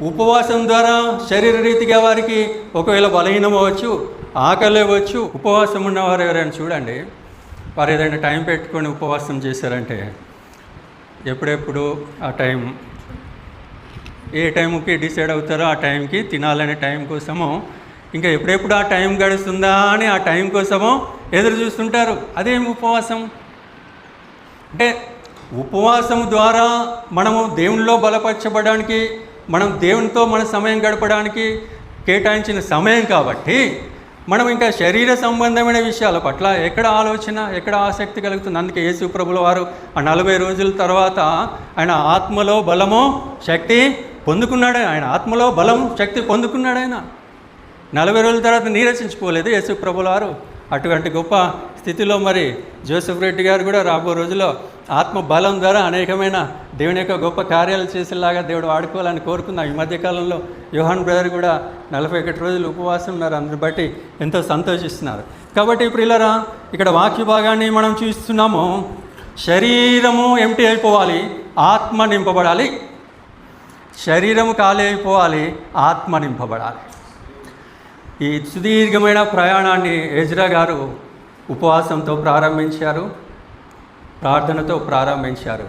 ఉపవాసం ద్వారా శరీర రీతిగా వారికి ఒకవేళ బలహీనం అవ్వచ్చు, ఆకలి అవ్వచ్చు. ఉపవాసం ఉన్నవారు ఎవరైనా చూడండి, వారు ఏదైనా టైం పెట్టుకొని ఉపవాసం చేశారంటే ఎప్పుడెప్పుడు ఆ టైం ఏ టైంకి డిసైడ్ అవుతారో ఆ టైంకి తినాలనే టైం కోసము ఇంకా ఎప్పుడెప్పుడు ఆ టైం గడుస్తుందా అని ఆ టైం కోసము ఎదురు చూస్తుంటారు. అదేం ఉపవాసం అంటే? ఉపవాసం ద్వారా మనము దేవునిలో బలపరచబడడానికి, మనం దేవునితో మన సమయం గడపడానికి కేటాయించిన సమయం కాబట్టి మనం ఇంకా శరీర సంబంధమైన విషయాల పట్ల ఎక్కడ ఆలోచన, ఎక్కడ ఆసక్తి కలుగుతుంది. అందుకే యేసు ప్రభుల వారు ఆ 40 రోజుల తర్వాత ఆయన ఆత్మలో బలము శక్తి పొందుకున్నాడు. ఆయన ఆత్మలో బలం శక్తి పొందుకున్నాడు. ఆయన 40 రోజుల తర్వాత నీరసించుకోలేదు యేసు ప్రభుల వారు. అటువంటి గొప్ప స్థితిలో మరి జోసెఫ్ రెడ్డి గారు కూడా రాబో రోజుల్లో ఆత్మ బలం ద్వారా అనేకమైన దేవుని యొక్క గొప్ప కార్యాలు చేసేలాగా దేవుడు వాడుకోవాలని కోరుకుందాం. ఈ మధ్యకాలంలో యోహాన్ బ్రదర్ కూడా 41 రోజులు ఉపవాసం ఉన్నారు. అందుని బట్టి ఎంతో సంతోషిస్తున్నారు. కాబట్టి ప్రియులారా, ఇక్కడ వాక్య భాగాన్ని మనం చూస్తున్నాము. శరీరము ఎంటీ అయిపోవాలి, ఆత్మ నింపబడాలి. శరీరము ఖాళీ అయిపోవాలి, ఆత్మ నింపబడాలి. ఈ సుదీర్ఘమైన ప్రయాణాన్ని ఎజ్రా గారు ఉపవాసంతో ప్రారంభించారు, ప్రార్థనతో ప్రారంభించారు.